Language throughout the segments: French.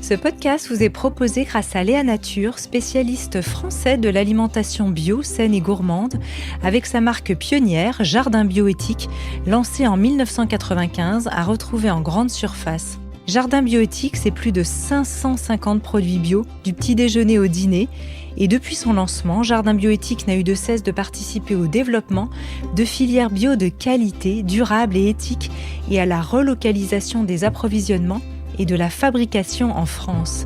Ce podcast vous est proposé grâce à Léa Nature, spécialiste français de l'alimentation bio, saine et gourmande, avec sa marque pionnière Jardin Bioéthique, lancée en 1995, à retrouver en grande surface. Jardin Bioéthique, c'est plus de 550 produits bio, du petit déjeuner au dîner. Et depuis son lancement, Jardin Bioéthique n'a eu de cesse de participer au développement de filières bio de qualité, durables et éthiques, et à la relocalisation des approvisionnements et de la fabrication en France.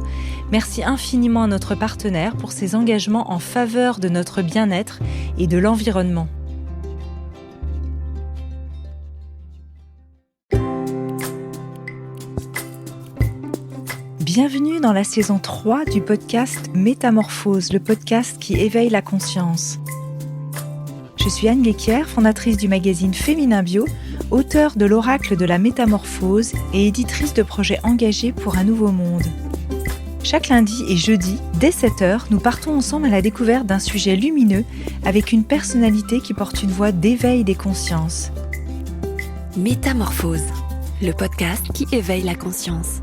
Merci infiniment à notre partenaire pour ses engagements en faveur de notre bien-être et de l'environnement. Bienvenue dans la saison 3 du podcast Métamorphose, le podcast qui éveille la conscience. Je suis Anne Guéquière, fondatrice du magazine Féminin Bio, auteure de l'Oracle de la Métamorphose et éditrice de projets engagés pour un nouveau monde. Chaque lundi et jeudi, dès 7h, nous partons ensemble à la découverte d'un sujet lumineux avec une personnalité qui porte une voix d'éveil des consciences. Métamorphose, le podcast qui éveille la conscience.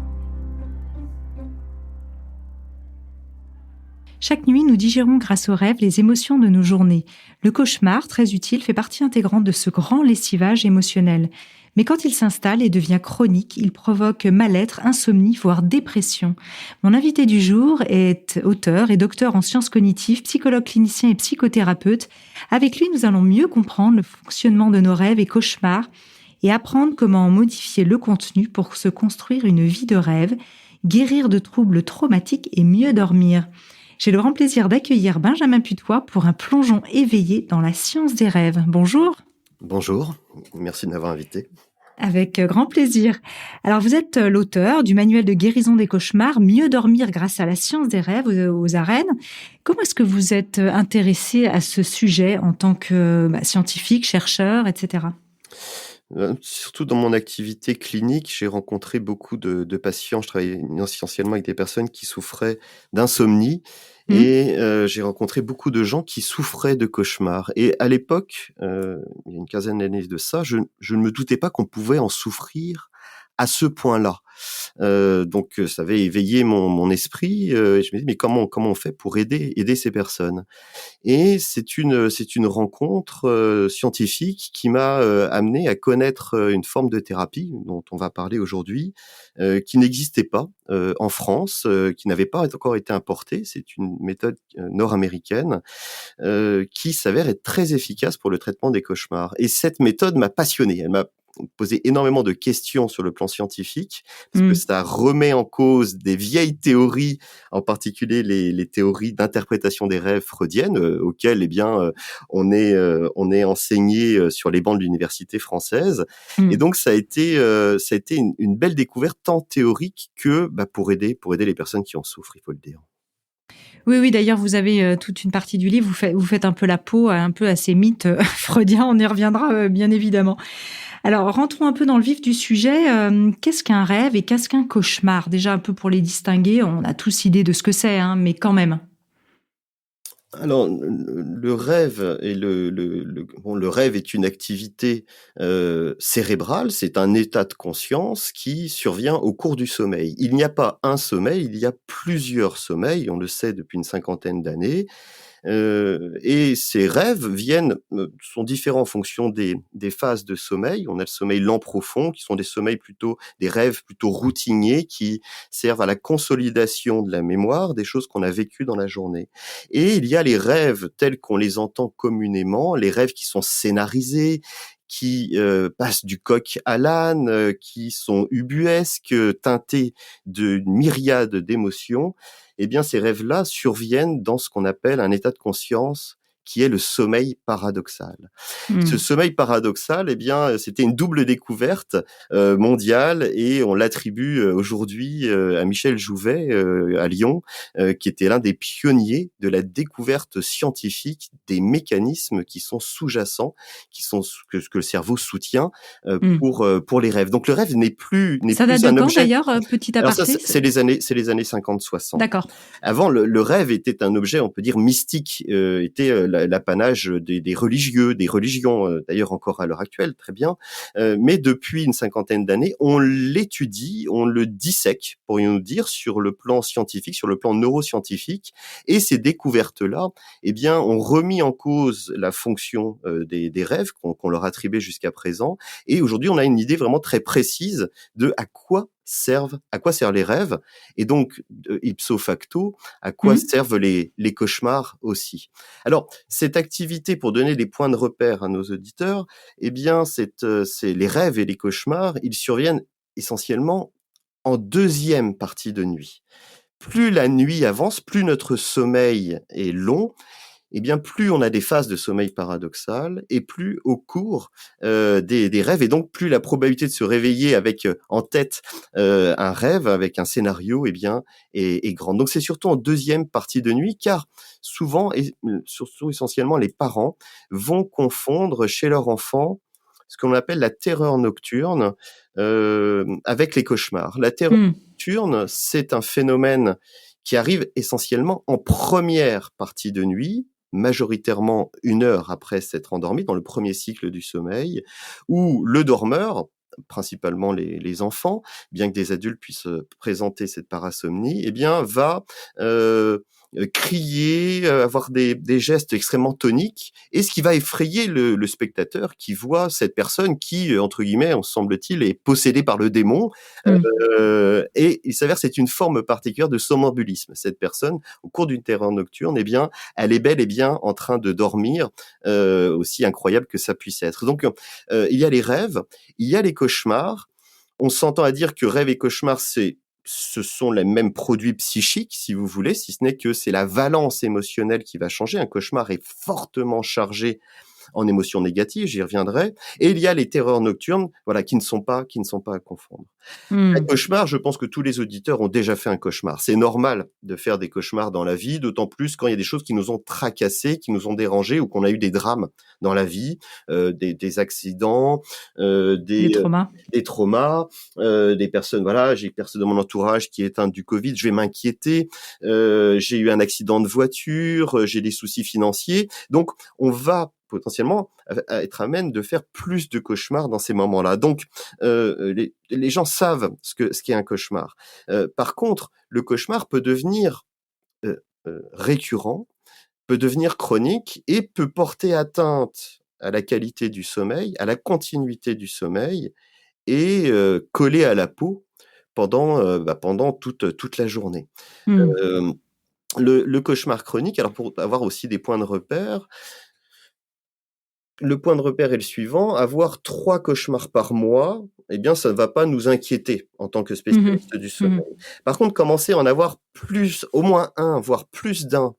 Chaque nuit, nous digérons grâce aux rêves les émotions de nos journées. Le cauchemar, très utile, fait partie intégrante de ce grand lessivage émotionnel. Mais quand il s'installe et devient chronique, il provoque mal-être, insomnie, voire dépression. Mon invité du jour est auteur et docteur en sciences cognitives, psychologue clinicien et psychothérapeute. Avec lui, nous allons mieux comprendre le fonctionnement de nos rêves et cauchemars et apprendre comment modifier le contenu pour se construire une vie de rêve, guérir de troubles traumatiques et mieux dormir. J'ai le grand plaisir d'accueillir Benjamin Putois pour un plongeon éveillé dans la science des rêves. Bonjour. Bonjour, merci de m'avoir invité. Avec grand plaisir. Alors, vous êtes l'auteur du manuel de guérison des cauchemars, Mieux dormir grâce à la science des rêves aux arènes. Comment est-ce que vous êtes intéressé à ce sujet en tant que scientifique, chercheur, etc. Surtout dans mon activité clinique, j'ai rencontré beaucoup de patients. Je travaillais essentiellement avec des personnes qui souffraient d'insomnie et j'ai rencontré beaucoup de gens qui souffraient de cauchemars. Et à l'époque, il y a une quinzaine d'années de ça, je ne me doutais pas qu'on pouvait en souffrir à ce point-là. Donc ça avait éveillé mon esprit. Et je me dis mais comment on fait pour aider ces personnes? Et c'est une rencontre scientifique qui m'a amené à connaître une forme de thérapie dont on va parler aujourd'hui, qui n'existait pas en France, qui n'avait pas encore été importée. C'est une méthode nord-américaine qui s'avère être très efficace pour le traitement des cauchemars. Et cette méthode m'a passionné. Elle m'a posé énormément de questions sur le plan scientifique, parce que ça remet en cause des vieilles théories, en particulier les théories d'interprétation des rêves freudiennes, auxquelles on est enseigné sur les bancs de l'université française. Et donc ça a été une belle découverte tant théorique que pour aider les personnes qui en souffrent, il faut le dire. Oui, d'ailleurs, vous avez toute une partie du livre, vous faites un peu la peau un peu à ces mythes freudiens, on y reviendra bien évidemment. Alors, rentrons un peu dans le vif du sujet. Qu'est-ce qu'un rêve et qu'est-ce qu'un cauchemar? Déjà, un peu pour les distinguer, on a tous idée de ce que c'est, mais quand même. Alors, le rêve et le rêve est une activité cérébrale, c'est un état de conscience qui survient au cours du sommeil. Il n'y a pas un sommeil, il y a plusieurs sommeils, on le sait depuis une cinquantaine d'années. Et ces rêves sont différents en fonction des phases de sommeil. On a le sommeil lent profond, qui sont des rêves plutôt routiniers, qui servent à la consolidation de la mémoire des choses qu'on a vécues dans la journée. Et il y a les rêves tels qu'on les entend communément, les rêves qui sont scénarisés, qui passent du coq à l'âne, qui sont ubuesques, teintés d'une myriade d'émotions. Eh bien, ces rêves-là surviennent dans ce qu'on appelle un état de conscience qui est le sommeil paradoxal. Ce sommeil paradoxal, c'était une double découverte mondiale et on l'attribue aujourd'hui à Michel Jouvet à Lyon, qui était l'un des pionniers de la découverte scientifique des mécanismes qui sont sous-jacents, que le cerveau soutient pour les rêves. Donc le rêve n'est plus ça date un de quand objet. D'ailleurs, petit aparté. Alors ça, c'est les années 50-60. D'accord. Avant, le rêve était un objet, on peut dire, mystique, était l'apanage des religieux, des religions, d'ailleurs encore à l'heure actuelle, très bien. Mais depuis une cinquantaine d'années, on l'étudie, on le dissèque, pourrions-nous dire, sur le plan scientifique, sur le plan neuroscientifique. Et ces découvertes-là, eh bien, ont remis en cause la fonction des rêves qu'on leur attribuait jusqu'à présent. Et aujourd'hui, on a une idée vraiment très précise de à quoi servent les rêves, et donc ipso facto à quoi servent les cauchemars aussi. Alors cette activité, pour donner des points de repère à nos auditeurs, eh bien c'est les rêves et les cauchemars, ils surviennent essentiellement en deuxième partie de nuit. Plus la nuit avance, plus notre sommeil est long, eh bien, plus on a des phases de sommeil paradoxal, et plus au cours des rêves, et donc plus la probabilité de se réveiller avec en tête un rêve, avec un scénario, eh bien, est grande. Donc c'est surtout en deuxième partie de nuit, car souvent, et surtout essentiellement, les parents vont confondre chez leur enfant ce qu'on appelle la terreur nocturne avec les cauchemars. La terreur nocturne, c'est un phénomène qui arrive essentiellement en première partie de nuit, majoritairement 1 heure après s'être endormi, dans le premier cycle du sommeil, où le dormeur, principalement les enfants, bien que des adultes puissent présenter cette parasomnie, eh bien va crier, avoir des gestes extrêmement toniques, et ce qui va effrayer le spectateur qui voit cette personne qui, entre guillemets, semble-t-il, est possédée par le démon. Et il s'avère que c'est une forme particulière de somnambulisme. Cette personne, au cours d'une terreur nocturne, eh bien, elle est bel et bien en train de dormir, aussi incroyable que ça puisse être. Donc, il y a les rêves, il y a les cauchemars. On s'entend à dire que rêve et cauchemar, ce sont les mêmes produits psychiques, si vous voulez, si ce n'est que c'est la valence émotionnelle qui va changer. Un cauchemar est fortement chargé en émotions négatives, j'y reviendrai. Et il y a les terreurs nocturnes, voilà, qui ne sont pas à confondre. Un cauchemar, je pense que tous les auditeurs ont déjà fait un cauchemar. C'est normal de faire des cauchemars dans la vie, d'autant plus quand il y a des choses qui nous ont tracassés, qui nous ont dérangés, ou qu'on a eu des drames dans la vie, des accidents, Les traumas. des traumas, des personnes, voilà, j'ai une personne de mon entourage qui est atteinte du Covid, je vais m'inquiéter, j'ai eu un accident de voiture, j'ai des soucis financiers. Donc, on va potentiellement être à même de faire plus de cauchemars dans ces moments-là. Donc, les gens savent ce qu'est un cauchemar. Par contre, le cauchemar peut devenir récurrent, peut devenir chronique, et peut porter atteinte à la qualité du sommeil, à la continuité du sommeil, et coller à la peau pendant toute la journée. Le cauchemar chronique, alors pour avoir aussi des points de repère, le point de repère est le suivant: avoir 3 cauchemars par mois, eh bien, ça ne va pas nous inquiéter en tant que spécialiste du sommeil. Par contre, commencer à en avoir plus, au moins 1, voire plus d'1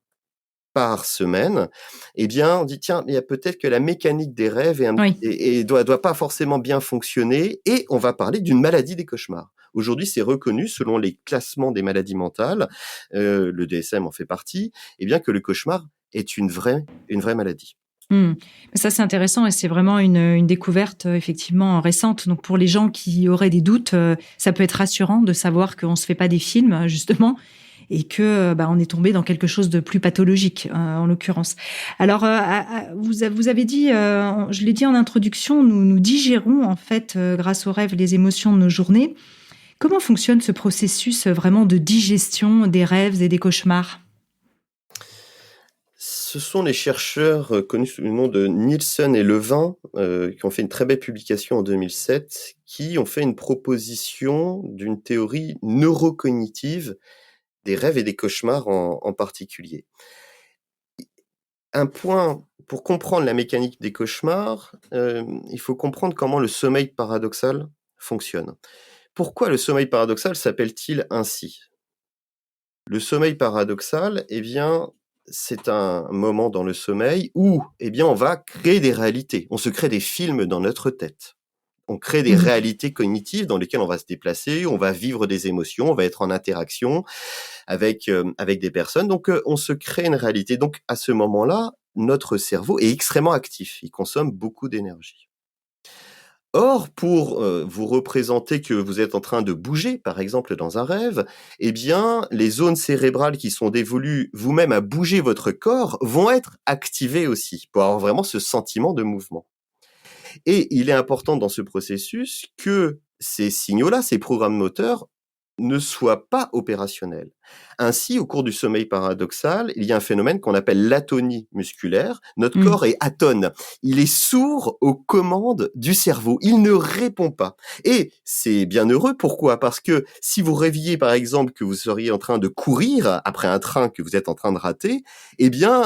par semaine, eh bien, on dit: «Tiens, il y a peut-être que la mécanique des rêves doit pas forcément bien fonctionner», et on va parler d'une maladie des cauchemars. Aujourd'hui, c'est reconnu selon les classements des maladies mentales, le DSM en fait partie, eh bien, que le cauchemar est une vraie maladie. Ça, c'est intéressant, et c'est vraiment une découverte effectivement récente. Donc pour les gens qui auraient des doutes, ça peut être rassurant de savoir qu'on se fait pas des films justement, et que on est tombé dans quelque chose de plus pathologique en l'occurrence. Alors vous avez dit, je l'ai dit en introduction, nous digérons en fait grâce aux rêves les émotions de nos journées. Comment fonctionne ce processus vraiment de digestion des rêves et des cauchemars ? Ce sont les chercheurs connus sous le nom de Nielsen et Levin, qui ont fait une très belle publication en 2007, qui ont fait une proposition d'une théorie neurocognitive des rêves et des cauchemars en particulier. Un point, pour comprendre la mécanique des cauchemars, il faut comprendre comment le sommeil paradoxal fonctionne. Pourquoi le sommeil paradoxal s'appelle-t-il ainsi ? Le sommeil paradoxal, eh bien, c'est un moment dans le sommeil où, eh bien, on va créer des réalités. On se crée des films dans notre tête. On crée des réalités cognitives dans lesquelles on va se déplacer, on va vivre des émotions, on va être en interaction avec des personnes. Donc, on se crée une réalité. Donc, à ce moment-là, notre cerveau est extrêmement actif. Il consomme beaucoup d'énergie. Or, pour vous représenter que vous êtes en train de bouger, par exemple dans un rêve, eh bien, les zones cérébrales qui sont dévolues vous-même à bouger votre corps vont être activées aussi, pour avoir vraiment ce sentiment de mouvement. Et il est important dans ce processus que ces signaux-là, ces programmes moteurs, ne soient pas opérationnels. Ainsi, au cours du sommeil paradoxal, il y a un phénomène qu'on appelle l'atonie musculaire. Notre Mmh. corps est atone. Il est sourd aux commandes du cerveau. Il ne répond pas. Et c'est bien heureux. Pourquoi? Parce que si vous rêviez, par exemple, que vous seriez en train de courir après un train que vous êtes en train de rater, eh bien,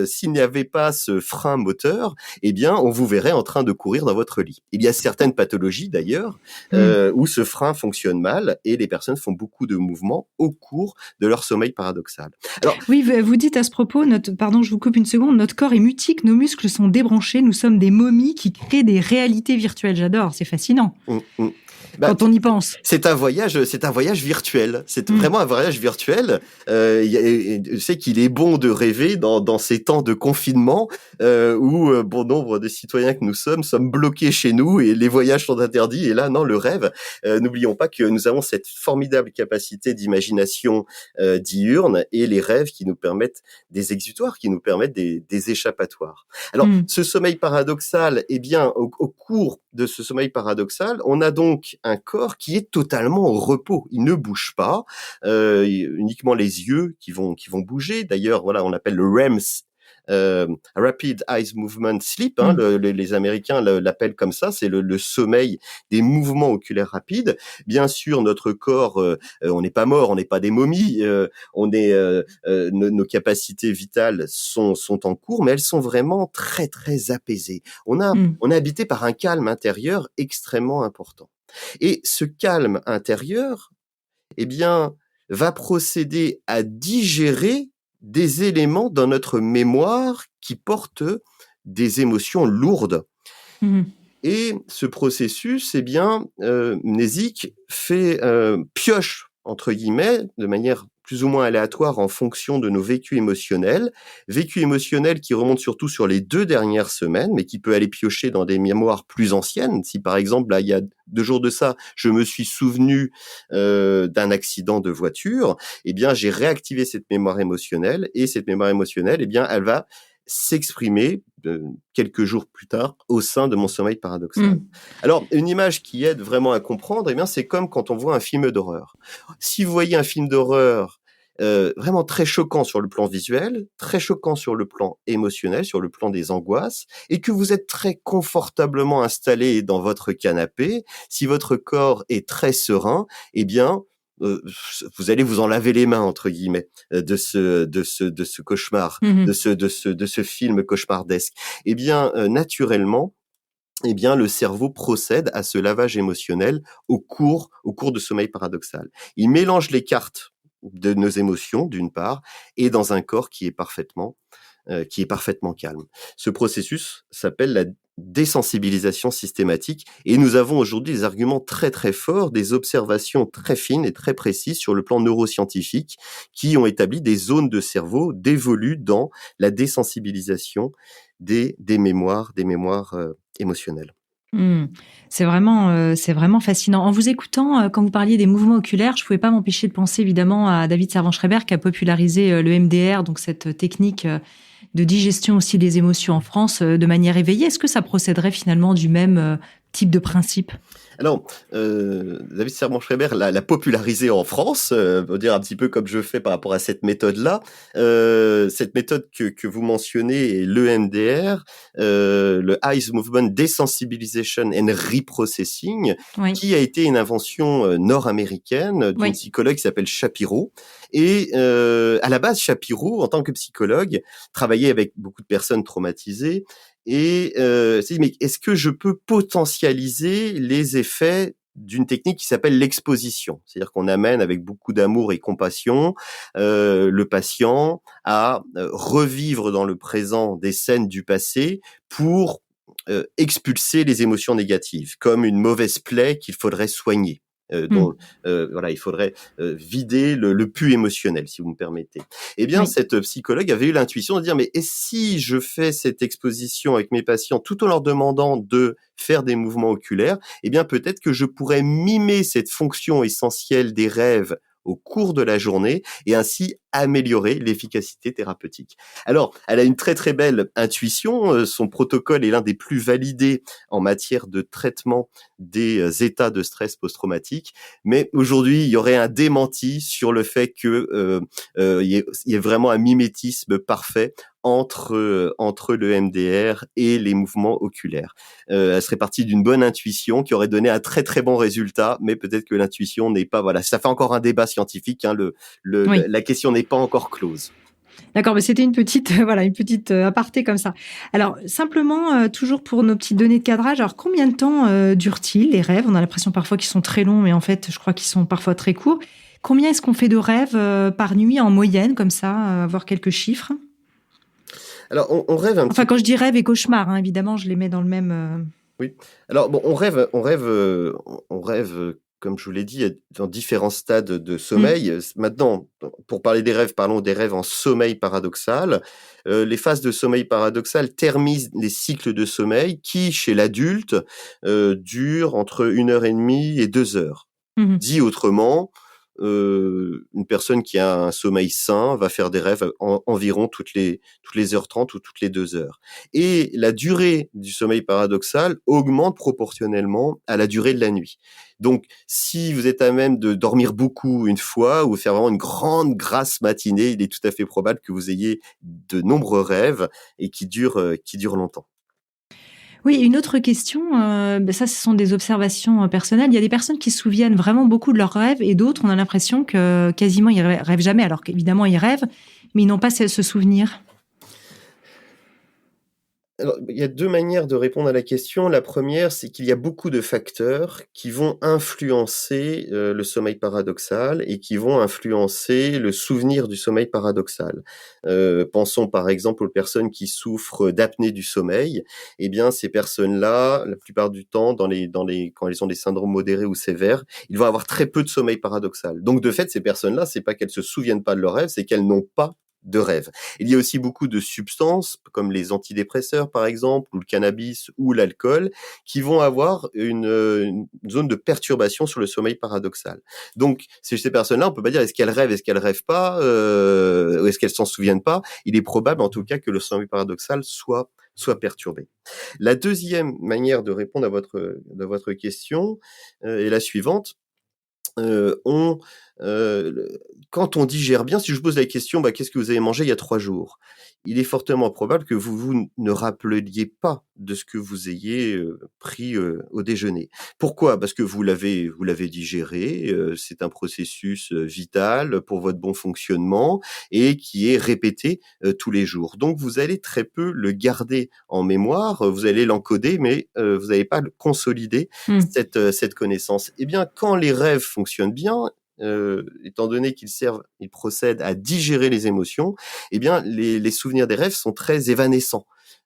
s'il n'y avait pas ce frein moteur, eh bien, on vous verrait en train de courir dans votre lit. Il y a certaines pathologies, d'ailleurs, Mmh. où ce frein fonctionne mal et les personnes font beaucoup de mouvements au cours de leur sommeil paradoxal. Alors, Oui, vous dites à ce propos, pardon, je vous coupe une seconde, notre corps est mutique, nos muscles sont débranchés, nous sommes des momies qui créent des réalités virtuelles. J'adore, c'est fascinant bah, quand on y pense. c'est un voyage virtuel. C'est Mmh. vraiment un voyage virtuel. Je sais qu'il est bon de rêver dans ces temps de confinement où bon nombre de citoyens que nous sommes bloqués chez nous et les voyages sont interdits. Et là, non, le rêve. N'oublions pas que nous avons cette formidable capacité d'imagination diurne et les rêves qui nous permettent des exutoires, qui nous permettent des échappatoires. Alors, Mmh. ce sommeil paradoxal, eh bien, au cours de ce sommeil paradoxal, on a donc un corps qui est totalement au repos. Il ne bouge pas, uniquement les yeux qui vont bouger. D'ailleurs, voilà, on appelle le REM, Rapid Eye Movement Sleep. Mmh. Les Américains l'appellent comme ça. C'est le sommeil des mouvements oculaires rapides. Bien sûr, notre corps, on n'est pas mort, on n'est pas des momies. Nos capacités vitales sont en cours, mais elles sont vraiment très très apaisées. Mmh. On est habité par un calme intérieur extrêmement important. Et ce calme intérieur, eh bien, va procéder à digérer des éléments dans notre mémoire qui portent des émotions lourdes. Mmh. Et ce processus, eh bien, mnésique pioche entre guillemets de manière plus ou moins aléatoire en fonction de nos vécus émotionnels qui remontent surtout sur les 2 dernières semaines, mais qui peut aller piocher dans des mémoires plus anciennes. Si par exemple, là, il y a 2 jours de ça, je me suis souvenu d'un accident de voiture, eh bien, j'ai réactivé cette mémoire émotionnelle et cette mémoire émotionnelle, eh bien, elle va s'exprimer quelques jours plus tard au sein de mon sommeil paradoxal. Mmh. Alors, une image qui aide vraiment à comprendre, eh bien, c'est comme quand on voit un film d'horreur. Si vous voyez un film d'horreur vraiment très choquant sur le plan visuel, très choquant sur le plan émotionnel, sur le plan des angoisses, et que vous êtes très confortablement installé dans votre canapé, si votre corps est très serein, eh bien, vous allez vous en laver les mains entre guillemets de ce cauchemar, Mmh. de ce film cauchemardesque. Eh bien, naturellement, eh bien, le cerveau procède à ce lavage émotionnel au cours de sommeil paradoxal. Il mélange les cartes de nos émotions, d'une part, et dans un corps qui est parfaitement calme. Ce processus s'appelle la désensibilisation systématique et nous avons aujourd'hui des arguments très très forts, des observations très fines et très précises sur le plan neuroscientifique qui ont établi des zones de cerveau dévolues dans la désensibilisation des mémoires émotionnelles. Mmh. C'est vraiment fascinant. En vous écoutant, quand vous parliez des mouvements oculaires, je pouvais pas m'empêcher de penser évidemment à David Servan-Schreiber qui a popularisé le MDR, donc cette technique de digestion aussi des émotions en France de manière éveillée. Est-ce que ça procéderait finalement du même type de principe? Alors, David Servan-Schreiber l'a popularisé en France, on va dire un petit peu comme je fais par rapport à cette méthode-là. Cette méthode que vous mentionnez est l'EMDR, le Eyes Movement Desensitization and Reprocessing, Oui. qui a été une invention nord-américaine d'une Oui. psychologue qui s'appelle Shapiro. Et à la base, Shapiro, en tant que psychologue, travaillait avec beaucoup de personnes traumatisées et s'est dit: «Mais est-ce que je peux potentialiser les effets d'une technique qui s'appelle l'exposition?» C'est-à-dire qu'on amène avec beaucoup d'amour et compassion, le patient à, revivre dans le présent des scènes du passé pour, expulser les émotions négatives, comme une mauvaise plaie qu'il faudrait soigner. Mmh. dont voilà, il faudrait vider le pu émotionnel, si vous me permettez. Eh bien, Oui. cette psychologue avait eu l'intuition de dire, mais et si je fais cette exposition avec mes patients tout en leur demandant de faire des mouvements oculaires, eh bien, peut-être que je pourrais mimer cette fonction essentielle des rêves au cours de la journée et ainsi améliorer l'efficacité thérapeutique. Alors, elle a une très très belle intuition, son protocole est l'un des plus validés en matière de traitement des états de stress post-traumatique, mais aujourd'hui, il y aurait un démenti sur le fait que il y ait vraiment un mimétisme parfait entre le MDR et les mouvements oculaires. Elle serait partie d'une bonne intuition qui aurait donné un très très bon résultat, mais peut-être que l'intuition n'est pas, voilà, ça fait encore un débat scientifique, hein, Oui. la question n'est pas encore close. D'accord, mais c'était une petite, voilà, une petite aparté comme ça. Alors, simplement, toujours pour nos petites données de cadrage, alors combien de temps durent-ils, les rêves? On a l'impression parfois qu'ils sont très longs, mais en fait, je crois qu'ils sont parfois très courts. Combien est-ce qu'on fait de rêves par nuit en moyenne, comme ça, avoir quelques chiffres? Alors, on rêve un Enfin, petit quand je dis rêve et cauchemar, hein, évidemment, je les mets dans le même. Oui. Alors bon, on rêve, comme je vous l'ai dit, dans différents stades de Hmm. sommeil. Maintenant, pour parler des rêves, parlons des rêves en sommeil paradoxal. Les phases de sommeil paradoxal thermisent les cycles de sommeil qui, chez l'adulte, durent entre 1 heure et demie et 2 heures. Mhm. Dit autrement, une personne qui a un sommeil sain va faire des rêves environ toutes les heures 30 ou toutes les 2 heures. Et la durée du sommeil paradoxal augmente proportionnellement à la durée de la nuit. Donc, si vous êtes à même de dormir beaucoup une fois ou faire vraiment une grande grasse matinée, il est tout à fait probable que vous ayez de nombreux rêves et qui durent longtemps. Oui, une autre question, ça, ce sont des observations personnelles. Il y a des personnes qui se souviennent vraiment beaucoup de leurs rêves et d'autres, on a l'impression que quasiment ils rêvent jamais, alors qu'évidemment ils rêvent, mais ils n'ont pas ce souvenir. Alors, il y a 2 manières de répondre à la question. La première, c'est qu'il y a beaucoup de facteurs qui vont influencer, le sommeil paradoxal et qui vont influencer le souvenir du sommeil paradoxal. Pensons par exemple aux personnes qui souffrent d'apnée du sommeil. Eh bien, ces personnes-là, la plupart du temps, quand elles ont des syndromes modérés ou sévères, ils vont avoir très peu de sommeil paradoxal. Donc de fait, ces personnes-là, c'est pas qu'elles se souviennent pas de leurs rêves, c'est qu'elles n'ont pas de rêve. Il y a aussi beaucoup de substances, comme les antidépresseurs par exemple, ou le cannabis ou l'alcool, qui vont avoir une zone de perturbation sur le sommeil paradoxal. Donc, chez ces personnes-là, on peut pas dire est-ce qu'elles rêvent pas, ou est-ce qu'elles s'en souviennent pas. Il est probable en tout cas que le sommeil paradoxal soit perturbé. La deuxième manière de répondre à votre question est la suivante. On quand on digère bien, si je vous pose la question: «Bah, qu'est-ce que vous avez mangé il y a 3 jours?» Il est fortement probable que vous ne rappeliez pas de ce que vous ayez, pris, au déjeuner. Pourquoi? Parce que vous l'avez digéré, c'est un processus, vital pour votre bon fonctionnement et qui est répété, tous les jours. Donc vous allez très peu le garder en mémoire, vous allez l'encoder mais, vous n'allez pas le consolider Mmh. cette connaissance. Eh bien, quand les rêves fonctionnent bien, étant donné ils procèdent à digérer les émotions, eh bien, les souvenirs des rêves sont très évanescents.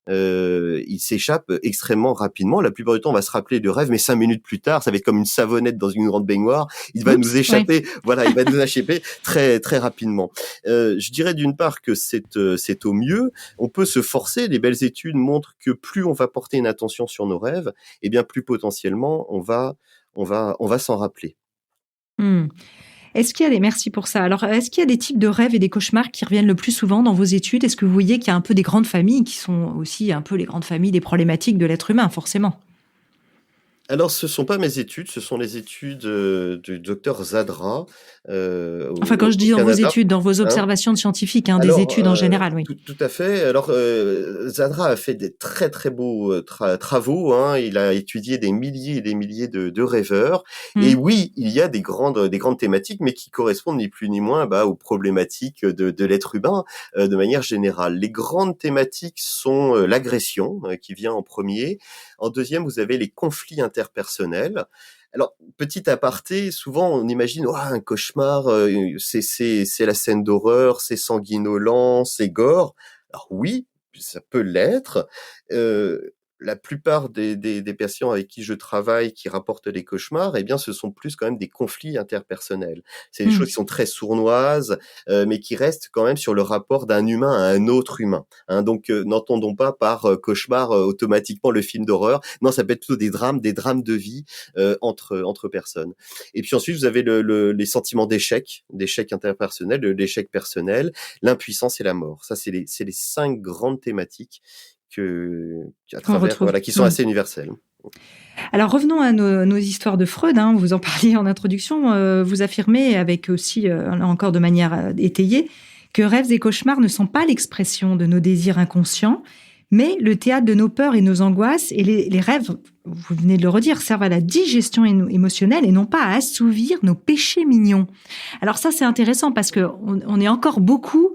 Ils s'échappent extrêmement rapidement. La plupart du temps, on va se rappeler du rêve, mais 5 minutes plus tard, ça va être comme une savonnette dans une grande baignoire. Il va nous Oups, oui. échapper, voilà, il va nous échapper très très rapidement. Je dirais d'une part que c'est au mieux. On peut se forcer. Les belles études montrent que plus on va porter une attention sur nos rêves, eh bien plus potentiellement on va s'en rappeler. Mmh. Est-ce qu'il y a des merci pour ça. Alors, est-ce qu'il y a des types de rêves et des cauchemars qui reviennent le plus souvent dans vos études? Est-ce que vous voyez qu'il y a un peu des grandes familles qui sont aussi un peu les grandes familles des problématiques de l'être humain, forcément? Alors, ce sont pas mes études, ce sont les études, du docteur Zadra, Enfin, quand je au dis dans vos Canada, études, dans vos hein. observations de scientifiques, hein, des Alors, études en général, oui. tout à fait. Alors, Zadra a fait des très, très beaux, travaux, hein. Il a étudié des milliers et des milliers de rêveurs et Mmh. oui, il y a des grandes thématiques, mais qui correspondent ni plus ni moins, bah, aux problématiques de l'être humain, de manière générale. Les grandes thématiques sont, l'agression, qui vient en premier. En deuxième, vous avez les conflits interpersonnels. Alors, petit aparté, souvent on imagine: «Ouah, un cauchemar, c'est la scène d'horreur, c'est sanguinolent, c'est gore». Alors oui, ça peut l'être, heu, la plupart des patients avec qui je travaille, qui rapportent des cauchemars, eh bien, ce sont plus quand même des conflits interpersonnels. C'est des Mmh. choses qui sont très sournoises, mais qui restent quand même sur le rapport d'un humain à un autre humain, hein. Donc, n'entendons pas par cauchemar automatiquement le film d'horreur. Non, ça peut être plutôt des drames de vie entre personnes. Et puis ensuite, vous avez les sentiments d'échec interpersonnel, de l'échec personnel, l'impuissance et la mort. Ça, c'est les 5 grandes thématiques à Qu'on travers, retrouve. voilà, qui sont Mmh. assez universelles. Alors revenons à nos histoires de Freud, hein, vous en parliez en introduction, vous affirmez avec aussi, là encore de manière étayée, que rêves et cauchemars ne sont pas l'expression de nos désirs inconscients, mais le théâtre de nos peurs et nos angoisses, et les rêves, vous venez de le redire, servent à la digestion émotionnelle et non pas à assouvir nos péchés mignons. Alors ça c'est intéressant parce que on est encore beaucoup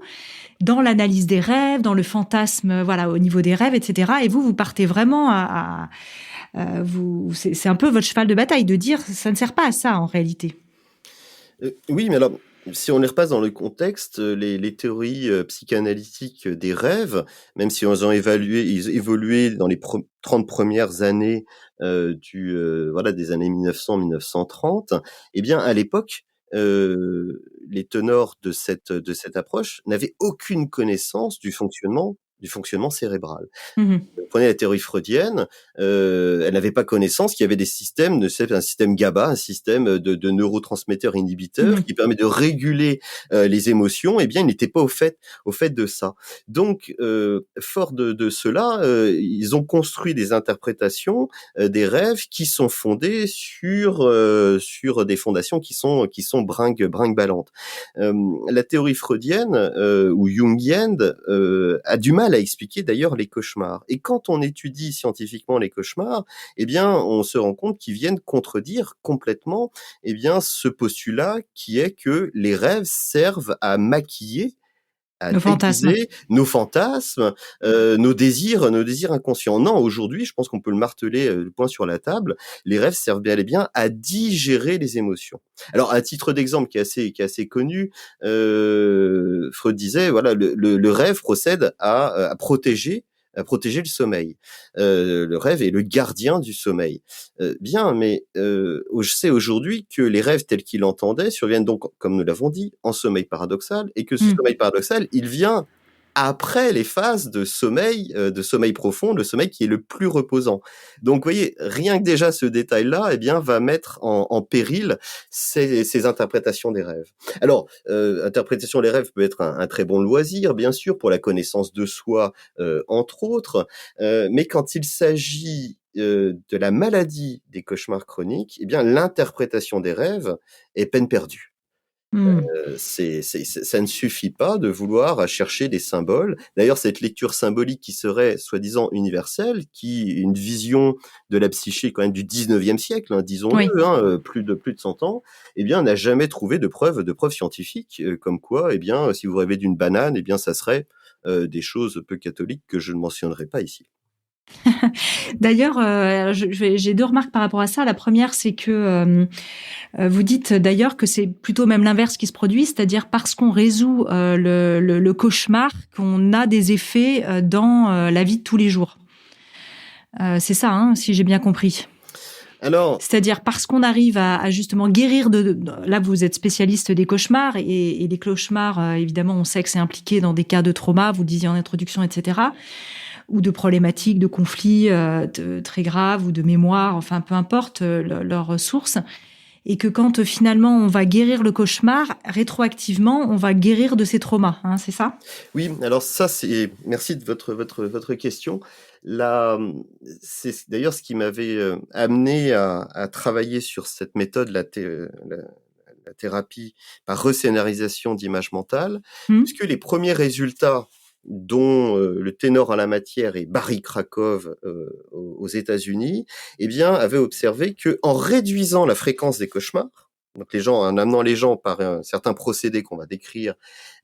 dans l'analyse des rêves, dans le fantasme, voilà, au niveau des rêves, etc. Et vous partez vraiment c'est un peu votre cheval de bataille de dire ça ne sert pas à ça en réalité. Oui, mais alors, si on les repasse dans le contexte, les théories psychanalytiques des rêves, même si ils évolué dans les 30 premières années voilà, des années 1900-1930, eh bien, à l'époque, les teneurs de cette approche n'avaient aucune connaissance du fonctionnement cérébral. Mmh. Prenez la théorie freudienne, elle n'avait pas connaissance qu'il y avait des systèmes, un système GABA, un système de neurotransmetteurs inhibiteurs Mmh. qui permet de réguler les émotions. Eh bien, ils n'étaient pas au fait de ça. Donc, fort de cela, ils ont construit des interprétations des rêves qui sont fondées sur des fondations qui sont brinque-ballantes. La théorie freudienne ou jungienne a du mal à expliquer d'ailleurs les cauchemars. Et quand on étudie scientifiquement les cauchemars, eh bien, on se rend compte qu'ils viennent contredire complètement, eh bien, ce postulat qui est que les rêves servent à maquiller, à Nos fantasmes. déguiser nos fantasmes, nos désirs inconscients. Non, aujourd'hui, je pense qu'on peut le marteler, le poing sur la table, les rêves servent bel et bien à digérer les émotions. Alors, à titre d'exemple qui est assez connu, Freud disait, voilà, le rêve procède à protéger le sommeil. Le rêve est le gardien du sommeil. Bien, mais je sais aujourd'hui que les rêves tels qu'il entendait surviennent donc, comme nous l'avons dit, en sommeil paradoxal, et que ce Mmh. sommeil paradoxal, il vient après les phases de sommeil profond, le sommeil qui est le plus reposant. Donc, vous voyez, rien que déjà ce détail-là, eh bien, va mettre en péril ces interprétations des rêves. Alors, interprétation des rêves peut être un très bon loisir, bien sûr, pour la connaissance de soi, entre autres, mais quand il s'agit de la maladie des cauchemars chroniques, eh bien, l'interprétation des rêves est peine perdue. Mmh. Ça ne suffit pas de vouloir chercher des symboles. D'ailleurs, cette lecture symbolique qui serait soi-disant universelle, une vision de la psyché quand même du 19e siècle, hein, Oui. disons-le, hein, plus de 100 ans, eh bien, n'a jamais trouvé de preuves scientifiques, comme quoi, eh bien, si vous rêvez d'une banane, eh bien, ça serait des choses peu catholiques que je ne mentionnerai pas ici. D'ailleurs, j'ai 2 remarques par rapport à ça. La première, c'est que, vous dites d'ailleurs que c'est plutôt même l'inverse qui se produit, c'est-à-dire parce qu'on résout, le cauchemar qu'on a des effets, dans, la vie de tous les jours. C'est ça, hein, si j'ai bien compris? Alors, C'est-à-dire parce qu'on arrive à justement guérir là, vous êtes spécialiste des cauchemars et les cauchemars, évidemment, on sait que c'est impliqué dans des cas de trauma, vous le disiez en introduction, etc., ou de problématiques, de conflits très graves ou de mémoire, enfin peu importe leur source, et que quand finalement on va guérir le cauchemar, rétroactivement, on va guérir de ces traumas, hein, c'est ça? oui, alors ça, merci de votre question. Là, c'est d'ailleurs ce qui m'avait amené à travailler sur cette méthode, la thérapie par rescénarisation d'images mentales, Mmh. puisque les premiers résultats dont le ténor en la matière est Barry Krakow aux États-Unis, eh bien, avaient observé que en réduisant la fréquence des cauchemars, donc en amenant les gens par un certain procédé qu'on va décrire,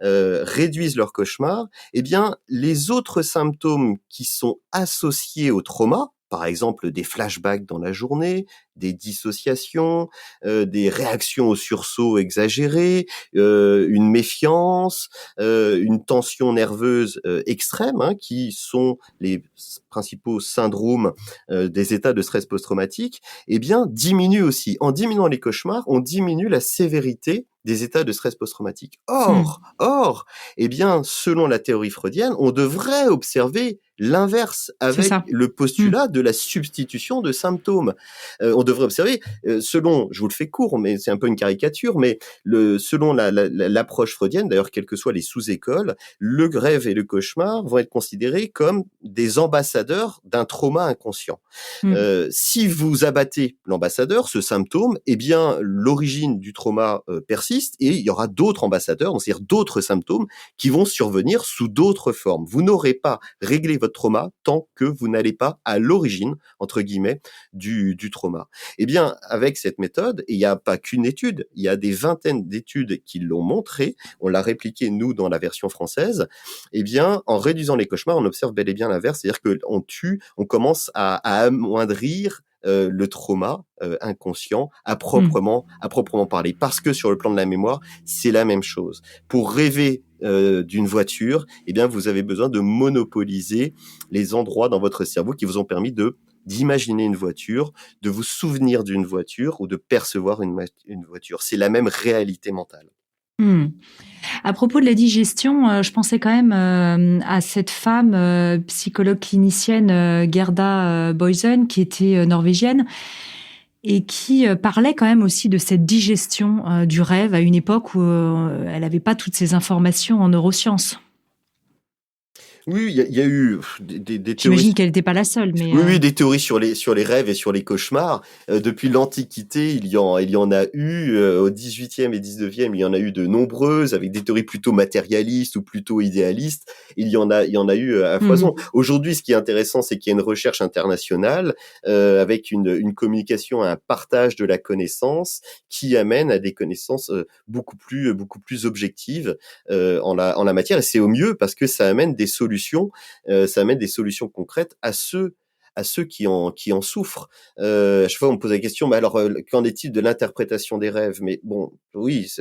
réduisent leurs cauchemars, eh bien, les autres symptômes qui sont associés au trauma, par exemple des flashbacks dans la journée, des dissociations, des réactions au sursaut exagérées, une méfiance, une tension nerveuse extrême, hein, qui sont les principaux syndromes des états de stress post-traumatique, eh bien, diminue aussi. En diminuant les cauchemars, on diminue la sévérité des états de stress post-traumatique. Eh bien, selon la théorie freudienne, on devrait observer l'inverse C'est avec ça. le postulat de la substitution de symptômes. On devrait observer, selon, je vous le fais court, mais c'est un peu une caricature, mais selon l'approche freudienne, d'ailleurs, quelles que soient les sous-écoles, le rêve et le cauchemar vont être considérés comme des ambassadeurs d'un trauma inconscient. Si vous abattez l'ambassadeur, ce symptôme, eh bien, l'origine du trauma persiste et il y aura d'autres ambassadeurs, c'est-à-dire d'autres symptômes qui vont survenir sous d'autres formes. Vous n'aurez pas réglé votre trauma tant que vous n'allez pas à l'origine, entre guillemets, du trauma. Eh bien, avec cette méthode, il n'y a pas qu'une étude, il y a des vingtaines d'études qui l'ont montré, on l'a répliqué, nous, dans la version française, eh bien, en réduisant les cauchemars, on observe bel et bien l'inverse, c'est-à-dire on commence à amoindrir le trauma inconscient à proprement parler. Parce que sur le plan de la mémoire, c'est la même chose. Pour rêver d'une voiture, eh bien, vous avez besoin de monopoliser les endroits dans votre cerveau qui vous ont permis d'imaginer une voiture, de vous souvenir d'une voiture ou de percevoir une voiture. C'est la même réalité mentale. À propos de la digestion, je pensais quand même à cette femme psychologue clinicienne Gerda Boysen, qui était norvégienne et qui parlait quand même aussi de cette digestion du rêve à une époque où elle n'avait pas toutes ces informations en neurosciences. Oui, il y a eu des théories. J'imagine qu'elle n'était pas la seule, mais oui, des théories sur les rêves et sur les cauchemars. Depuis l'Antiquité, il y en a eu au 18e et 19e, il y en a eu de nombreuses avec des théories plutôt matérialistes ou plutôt idéalistes. Il y en a eu à foison. Aujourd'hui, ce qui est intéressant, c'est qu'il y a une recherche internationale avec une communication, un partage de la connaissance qui amène à des connaissances beaucoup plus objectives en la matière. Et c'est au mieux parce que ça amène des solutions concrètes à ceux qui en souffrent. À chaque fois, on me pose la question, mais alors, qu'en est-il de l'interprétation des rêves? Mais bon, oui,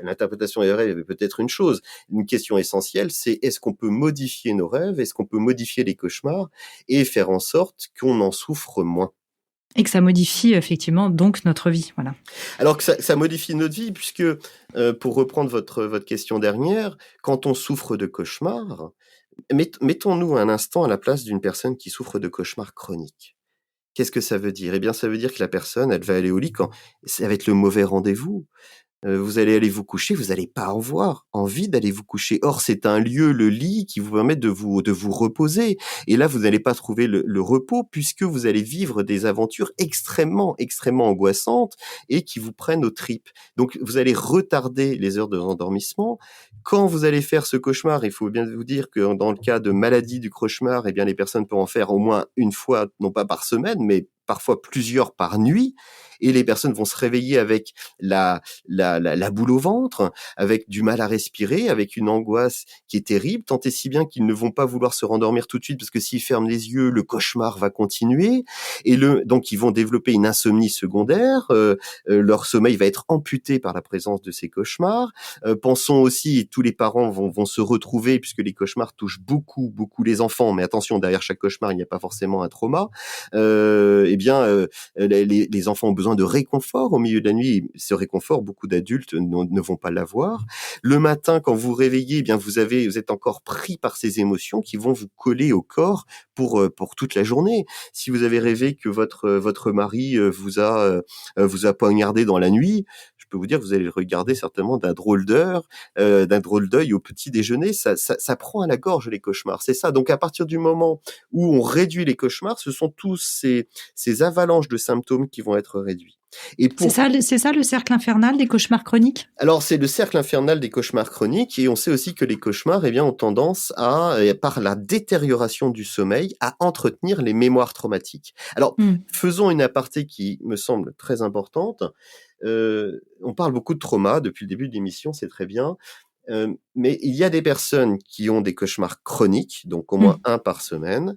l'interprétation des rêves est peut-être une chose. Une question essentielle, c'est est-ce qu'on peut modifier nos rêves? Est-ce qu'on peut modifier les cauchemars et faire en sorte qu'on en souffre moins? Et que ça modifie effectivement donc notre vie, voilà. Alors que ça modifie notre vie, puisque, pour reprendre votre question dernière, quand on souffre de cauchemars, mettons-nous un instant à la place d'une personne qui souffre de cauchemars chroniques. Qu'est-ce que ça veut dire? Eh bien, ça veut dire que la personne, elle va aller au lit quand ça va être le mauvais rendez-vous. Vous allez aller vous coucher, vous n'allez pas avoir envie d'aller vous coucher. Or, c'est un lieu, le lit, qui vous permet de vous reposer. Et là, vous n'allez pas trouver le repos puisque vous allez vivre des aventures extrêmement, extrêmement angoissantes et qui vous prennent aux tripes. Donc, vous allez retarder les heures de rendormissement. Quand vous allez faire ce cauchemar, il faut bien vous dire que dans le cas de maladie du cauchemar, eh bien, les personnes peuvent en faire au moins une fois, non pas par semaine, mais parfois plusieurs par nuit. Et les personnes vont se réveiller avec la boule au ventre, avec du mal à respirer, avec une angoisse qui est terrible, tant et si bien qu'ils ne vont pas vouloir se rendormir tout de suite parce que s'ils ferment les yeux, le cauchemar va continuer. Et donc ils vont développer une insomnie secondaire. Leur sommeil va être amputé par la présence de ces cauchemars. Pensons aussi, et tous les parents vont se retrouver puisque les cauchemars touchent beaucoup, beaucoup les enfants. Mais attention, derrière chaque cauchemar, il n'y a pas forcément un trauma. Les enfants ont besoin de réconfort au milieu de la nuit. Ce réconfort, beaucoup d'adultes ne vont pas l'avoir. Le matin, quand vous réveillez, eh bien vous êtes encore pris par ces émotions qui vont vous coller au corps pour toute la journée. Si vous avez rêvé que votre mari vous a poignardé dans la nuit, je peux vous dire que vous allez le regarder certainement d'un drôle d'œil au petit déjeuner. Ça prend à la gorge les cauchemars. C'est ça. Donc à partir du moment où on réduit les cauchemars, ce sont tous ces avalanches de symptômes qui vont être réduits. C'est ça le cercle infernal des cauchemars chroniques? Alors, c'est le cercle infernal des cauchemars chroniques et on sait aussi que les cauchemars, eh bien, ont tendance par la détérioration du sommeil, à entretenir les mémoires traumatiques. Alors, faisons une aparté qui me semble très importante. On parle beaucoup de trauma depuis le début de l'émission, c'est très bien. Mais il y a des personnes qui ont des cauchemars chroniques, donc au moins un par semaine,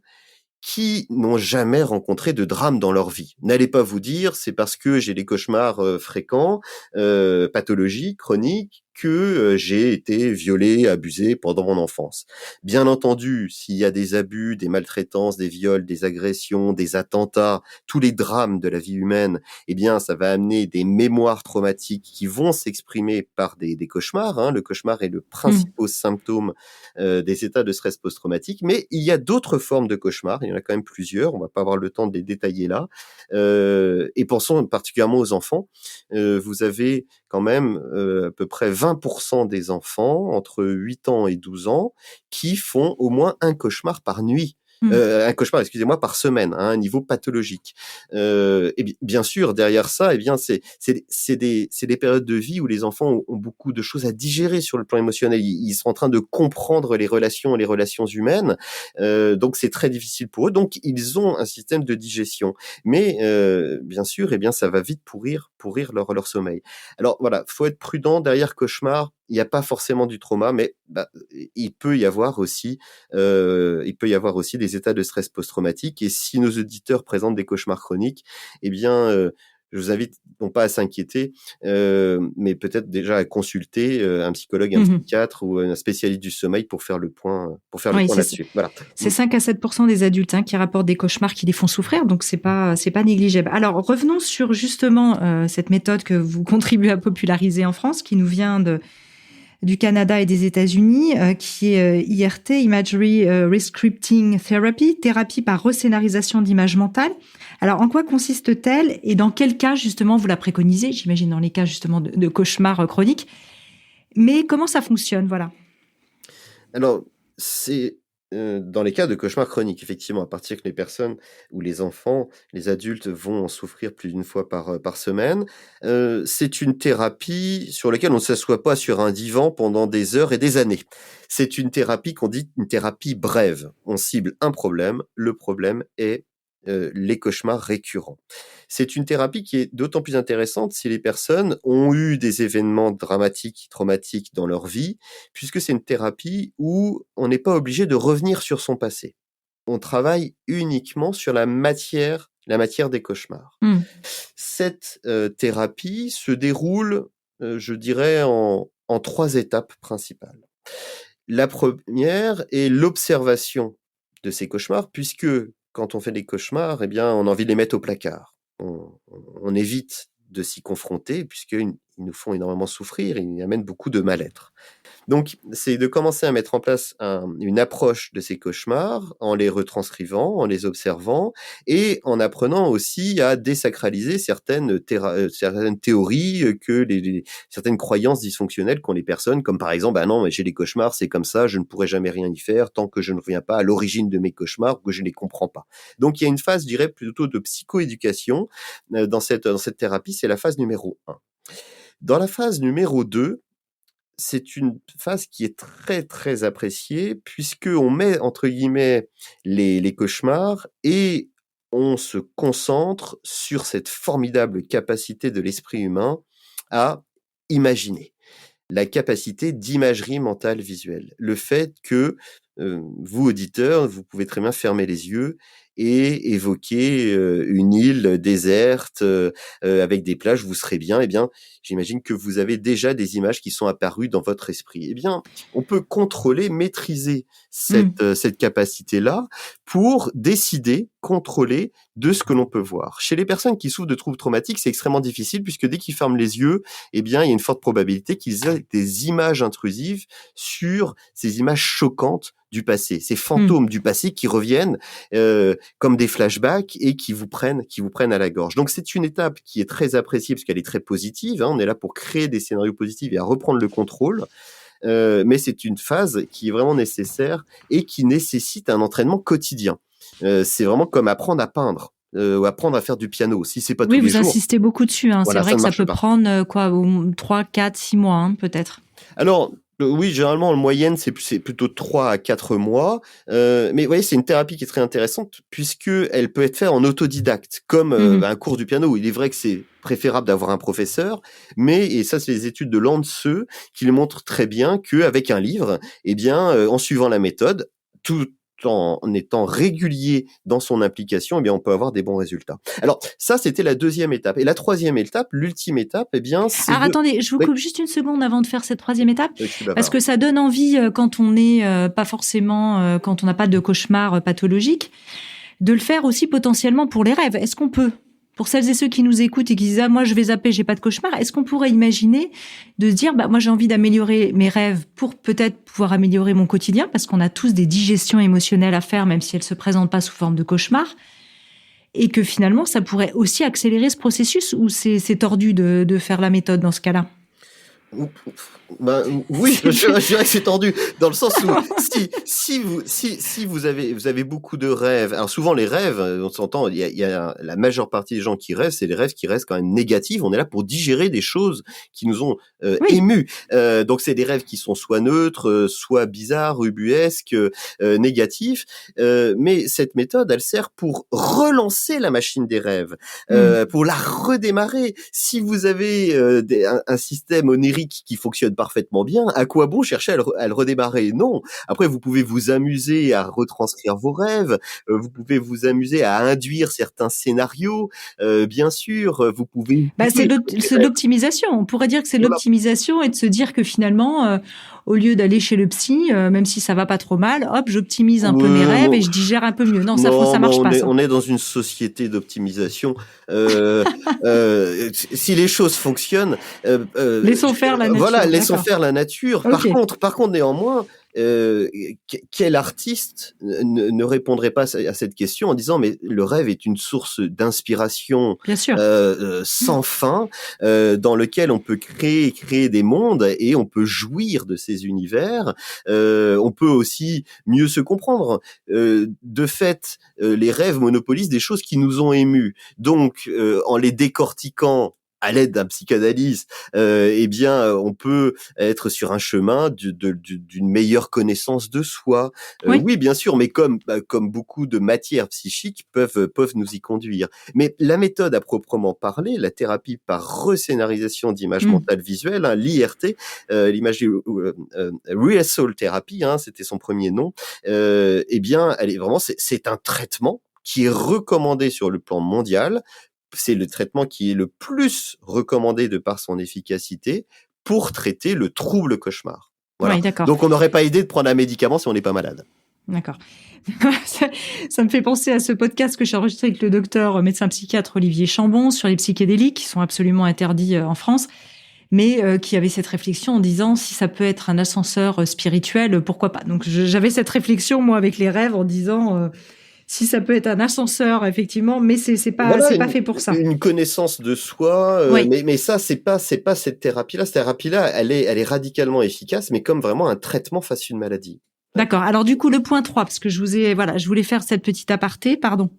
qui n'ont jamais rencontré de drame dans leur vie. N'allez pas vous dire, c'est parce que j'ai des cauchemars fréquents, pathologiques, chroniques, que j'ai été violé, abusé pendant mon enfance. Bien entendu, s'il y a des abus, des maltraitances, des viols, des agressions, des attentats, tous les drames de la vie humaine, eh bien, ça va amener des mémoires traumatiques qui vont s'exprimer par des cauchemars. Hein. Le cauchemar est le principal symptôme des états de stress post-traumatique. Mais il y a d'autres formes de cauchemars. Il y en a quand même plusieurs. On va pas avoir le temps de les détailler là. Et pensons particulièrement aux enfants. Vous avez quand même à peu près 20% des enfants entre 8 ans et 12 ans qui font au moins un cauchemar par nuit. Un cauchemar, excusez-moi, par semaine, à un niveau pathologique. Et bien sûr, derrière ça, eh bien, c'est des périodes de vie où les enfants ont beaucoup de choses à digérer sur le plan émotionnel. Ils sont en train de comprendre les relations humaines, donc c'est très difficile pour eux. Donc ils ont un système de digestion, mais bien sûr, eh bien, ça va vite pourrir leur sommeil. Alors voilà, faut être prudent derrière cauchemar. Il n'y a pas forcément du trauma, mais il peut y avoir aussi des états de stress post-traumatique. Et si nos auditeurs présentent des cauchemars chroniques, eh bien, je vous invite non pas à s'inquiéter, mais peut-être déjà à consulter un psychologue, un psychiatre ou un spécialiste du sommeil pour faire le point là-dessus. Voilà. C'est 5 à 7% des adultes qui rapportent des cauchemars qui les font souffrir, donc c'est pas négligeable. Alors revenons sur justement cette méthode que vous contribuez à populariser en France, qui nous vient du Canada et des États-Unis, qui est IRT, Imagery Rescripting Therapy, thérapie par rescénarisation d'images mentales. Alors, en quoi consiste-t-elle et dans quel cas, justement, vous la préconisez? J'imagine dans les cas, justement, de cauchemars chroniques. Mais comment ça fonctionne, voilà? Alors, c'est dans les cas de cauchemars chroniques, effectivement, à partir que les personnes ou les enfants, les adultes vont en souffrir plus d'une fois par semaine, c'est une thérapie sur laquelle on ne s'assoit pas sur un divan pendant des heures et des années. C'est une thérapie qu'on dit une thérapie brève. On cible un problème, le problème est les cauchemars récurrents. C'est une thérapie qui est d'autant plus intéressante si les personnes ont eu des événements dramatiques, traumatiques dans leur vie, puisque c'est une thérapie où on n'est pas obligé de revenir sur son passé. On travaille uniquement sur la matière des cauchemars. Cette thérapie se déroule, je dirais, en 3 étapes principales. La première est l'observation de ces cauchemars, puisque quand on fait des cauchemars, eh bien, on a envie de les mettre au placard. On évite de s'y confronter, puisqu'ils nous font énormément souffrir, ils amènent beaucoup de mal-être. Donc, c'est de commencer à mettre en place une approche de ces cauchemars en les retranscrivant, en les observant et en apprenant aussi à désacraliser certaines théories certaines croyances dysfonctionnelles qu'ont les personnes, comme par exemple, non, mais j'ai des cauchemars, c'est comme ça, je ne pourrai jamais rien y faire tant que je ne reviens pas à l'origine de mes cauchemars ou que je ne les comprends pas. Donc, il y a une phase, je dirais, plutôt de psychoéducation dans cette thérapie, c'est la phase numéro 1. Dans la phase numéro 2, c'est une phase qui est très, très appréciée puisqu'on met, entre guillemets, les cauchemars et on se concentre sur cette formidable capacité de l'esprit humain à imaginer. La capacité d'imagerie mentale visuelle. Le fait que vous, auditeurs, vous pouvez très bien fermer les yeux et évoquer une île déserte avec des plages, vous serez bien. Eh bien, j'imagine que vous avez déjà des images qui sont apparues dans votre esprit. Eh bien, on peut contrôler, maîtriser cette capacité-là pour décider, contrôler de ce que l'on peut voir. Chez les personnes qui souffrent de troubles traumatiques, c'est extrêmement difficile puisque dès qu'ils ferment les yeux, eh bien, il y a une forte probabilité qu'ils aient des images intrusives sur ces images choquantes du passé, ces fantômes du passé qui reviennent comme des flashbacks et qui vous prennent à la gorge. Donc c'est une étape qui est très appréciée parce qu'elle est très positive. On est là pour créer des scénarios positifs et à reprendre le contrôle. Mais c'est une phase qui est vraiment nécessaire et qui nécessite un entraînement quotidien. C'est vraiment comme apprendre à peindre. Ou apprendre à faire du piano. Si c'est pas tous les jours. Oui, vous insistez beaucoup dessus. Voilà, c'est vrai que ça peut prendre 3, 4, 6 mois peut-être. Alors, oui, généralement, en moyenne, c'est plutôt 3 à 4 mois. Mais vous voyez, c'est une thérapie qui est très intéressante puisqu'elle peut être faite en autodidacte, comme un cours du piano. Il est vrai que c'est préférable d'avoir un professeur, et ça, c'est les études de Landseux qui le montrent très bien qu'avec un livre, eh bien, en suivant la méthode, en étant régulier dans son implication, eh bien, on peut avoir des bons résultats. Alors, ça, c'était la deuxième étape. Et la troisième étape, l'ultime étape, eh bien, c'est Alors attendez, je vous Oui, coupe juste une seconde avant de faire cette troisième étape, je suis parce bavard. que ça donne envie, quand on est pas forcément, quand on n'a pas de cauchemar pathologique, de le faire aussi potentiellement pour les rêves. Est-ce qu'on peut, pour celles et ceux qui nous écoutent et qui disent ah moi je vais zapper, j'ai pas de cauchemar, est-ce qu'on pourrait imaginer de se dire bah moi j'ai envie d'améliorer mes rêves pour peut-être pouvoir améliorer mon quotidien, parce qu'on a tous des digestions émotionnelles à faire même si elles se présentent pas sous forme de cauchemar, et que finalement ça pourrait aussi accélérer ce processus, ou c'est tordu de faire la méthode dans ce cas-là? Oui, C'est- je dirais que c'est tendu dans le sens où si vous avez beaucoup de rêves. Alors souvent les rêves, on s'entend, il y a la majeure partie des gens qui rêvent, c'est des rêves qui restent quand même négatifs. On est là pour digérer des choses qui nous ont Oui. émus. Donc c'est des rêves qui sont soit neutres, soit bizarres, ubuesques, négatifs. Mais cette méthode, elle sert pour relancer la machine des rêves, pour la redémarrer. Si vous avez un système onirique qui fonctionne parfaitement bien, à quoi bon chercher à le redémarrer? Non. Après, vous pouvez vous amuser à retranscrire vos rêves, vous pouvez vous amuser à induire certains scénarios, bien sûr, vous pouvez Bah, jouer avec les c'est de rêves. l'optimisation. On pourrait dire que c'est de Voilà. l'optimisation, et de se dire que finalement, au lieu d'aller chez le psy, même si ça va pas trop mal, hop, j'optimise un peu mes rêves et je digère un peu mieux. Non, Non, ça mais marche pas, ça. on est dans une société d'optimisation. Euh, si les choses fonctionnent, Laissons faire la voilà, nature, laissons d'accord. faire la nature. Ok. Par contre, néanmoins, quel artiste ne répondrait pas à cette question en disant mais le rêve est une source d'inspiration Bien sûr. sans fin, dans lequel on peut créer des mondes et on peut jouir de ces univers. On peut aussi mieux se comprendre. De fait, les rêves monopolisent des choses qui nous ont émus. Donc, en les décortiquant à l'aide d'un psychanalyste, eh bien, on peut être sur un chemin d'une meilleure connaissance de soi. Oui. Oui, bien sûr, mais comme beaucoup de matières psychiques peuvent nous y conduire. Mais la méthode à proprement parler, la thérapie par rescénarisation d'images mentales visuelles, hein, l'IRT, l'imagery rehearsal therapy, hein, c'était son premier nom. Eh bien, elle est vraiment, c'est un traitement qui est recommandé sur le plan mondial. C'est le traitement qui est le plus recommandé de par son efficacité pour traiter le trouble cauchemar. Voilà. Oui, d'accord. Donc, on n'aurait pas idée de prendre un médicament si on n'est pas malade. D'accord. Ça me fait penser à ce podcast que j'ai enregistré avec le docteur médecin psychiatre Olivier Chambon sur les psychédéliques qui sont absolument interdits en France, mais qui avait cette réflexion en disant si ça peut être un ascenseur spirituel, pourquoi pas. Donc j'avais cette réflexion moi avec les rêves en disant si ça peut être un ascenseur effectivement, mais c'est Voilà, pas fait pour ça. une connaissance de soi, Oui. mais ça c'est pas cette thérapie-là. Cette thérapie-là, elle est radicalement efficace, mais comme vraiment un traitement face à une maladie. D'accord. Alors du coup le point 3, parce que je voulais faire cette petite aparté, pardon.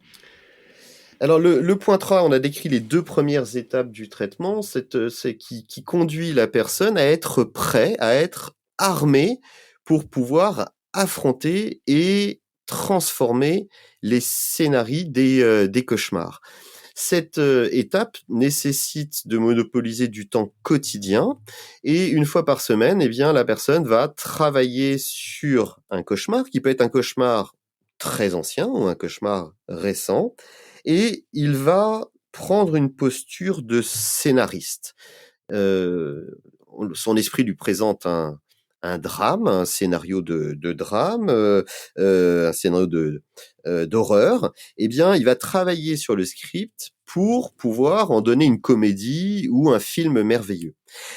Alors le point 3, on a décrit les 2 premières étapes du traitement, c'est qui conduit la personne à être prêt, à être armé pour pouvoir affronter et transformer les scénarios des cauchemars. Cette étape nécessite de monopoliser du temps quotidien et une fois par semaine, eh bien la personne va travailler sur un cauchemar qui peut être un cauchemar très ancien ou un cauchemar récent, et il va prendre une posture de scénariste. Son esprit lui présente un drame, un scénario de drame, un scénario d'horreur. Eh bien, il va travailler sur le script pour pouvoir en donner une comédie ou un film merveilleux.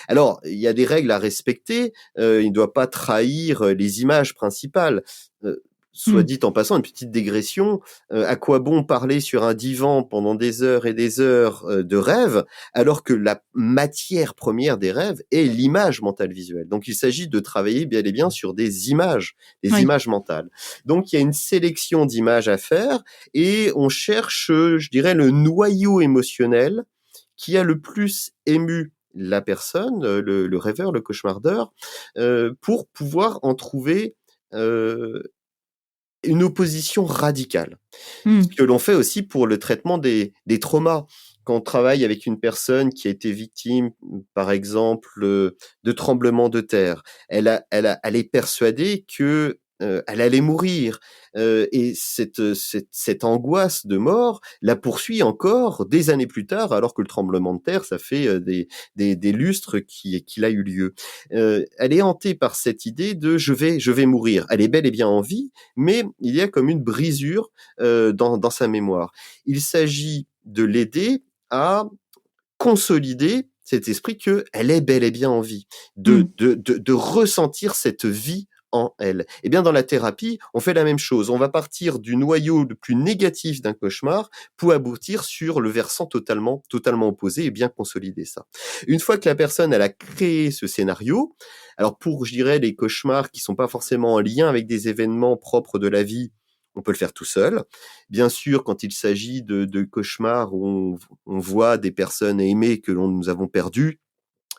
Alors, il y a des règles à respecter. Il ne doit pas trahir les images principales. Soit dit en passant, une petite digression, à quoi bon parler sur un divan pendant des heures et des heures de rêve, alors que la matière première des rêves est l'image mentale visuelle. Donc il s'agit de travailler bien et bien sur des images mentales. Donc il y a une sélection d'images à faire et on cherche, je dirais, le noyau émotionnel qui a le plus ému la personne, le rêveur, le cauchemardeur, pour pouvoir en trouver une opposition radicale. Ce que l'on fait aussi pour le traitement des traumas. Quand on travaille avec une personne qui a été victime, par exemple, de tremblements de terre, elle est persuadée que elle allait mourir. Et cette angoisse de mort la poursuit encore des années plus tard, alors que le tremblement de terre, ça fait des lustres qu'il a eu lieu. Elle est hantée par cette idée de je vais mourir. Elle est bel et bien en vie, mais il y a comme une brisure dans sa mémoire. Il s'agit de l'aider à consolider cet esprit qu'elle est bel et bien en vie, de ressentir cette vie en elle. Et bien dans la thérapie, on fait la même chose. On va partir du noyau le plus négatif d'un cauchemar pour aboutir sur le versant totalement opposé et bien consolider ça. Une fois que la personne elle a créé ce scénario, alors pour je dirais les cauchemars qui sont pas forcément en lien avec des événements propres de la vie, on peut le faire tout seul. Bien sûr, quand il s'agit de cauchemars où on voit des personnes aimées que nous avons perdues,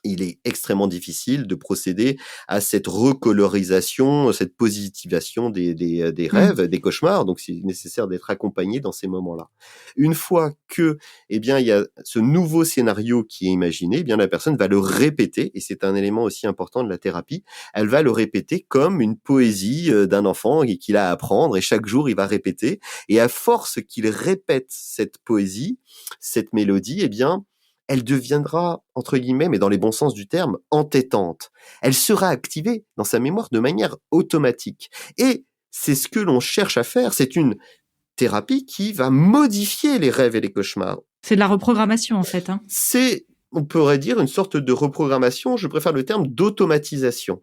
il est extrêmement difficile de procéder à cette recolorisation, cette positivation des rêves, des cauchemars. Donc, c'est nécessaire d'être accompagné dans ces moments-là. Une fois que, eh bien, il y a ce nouveau scénario qui est imaginé, eh bien, la personne va le répéter, et c'est un élément aussi important de la thérapie. Elle va le répéter comme une poésie d'un enfant qu'il a à apprendre, et chaque jour, il va répéter. Et à force qu'il répète cette poésie, cette mélodie, eh bien, elle deviendra, entre guillemets, mais dans les bons sens du terme, entêtante. Elle sera activée dans sa mémoire de manière automatique. Et c'est ce que l'on cherche à faire. C'est une thérapie qui va modifier les rêves et les cauchemars. C'est de la reprogrammation, en fait. C'est, on pourrait dire, une sorte de reprogrammation, je préfère le terme d'automatisation.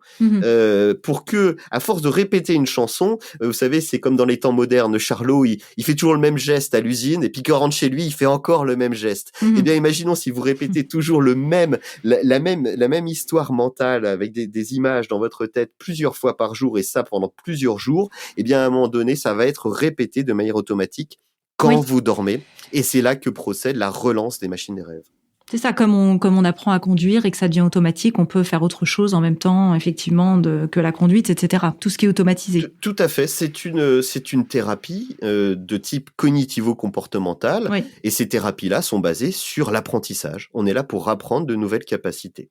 Pour que, à force de répéter une chanson, vous savez, c'est comme dans les temps modernes, Charlot, il fait toujours le même geste à l'usine, et puis quand il rentre chez lui, il fait encore le même geste. Eh bien, imaginons si vous répétez toujours la même histoire mentale avec des images dans votre tête plusieurs fois par jour, et ça pendant plusieurs jours, eh bien, à un moment donné, ça va être répété de manière automatique quand vous dormez, et c'est là que procède la relance des machines des rêves. C'est ça, comme on apprend à conduire et que ça devient automatique, on peut faire autre chose en même temps, effectivement, que la conduite, etc. Tout ce qui est automatisé. Tout à fait. C'est une thérapie de type cognitivo-comportemental. Oui. Et ces thérapies-là sont basées sur l'apprentissage. On est là pour apprendre de nouvelles capacités.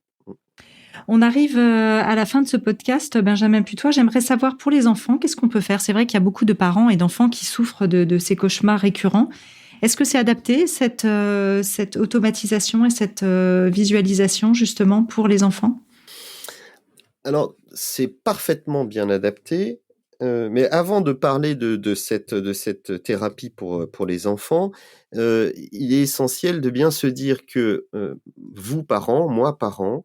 On arrive à la fin de ce podcast. Benjamin Putois, j'aimerais savoir pour les enfants, qu'est-ce qu'on peut faire ? C'est vrai qu'il y a beaucoup de parents et d'enfants qui souffrent de ces cauchemars récurrents. Est-ce que c'est adapté, cette automatisation et cette visualisation, justement, pour les enfants ? Alors, c'est parfaitement bien adapté. Mais avant de parler de cette thérapie pour les enfants, il est essentiel de bien se dire que vous, parents, moi, parent,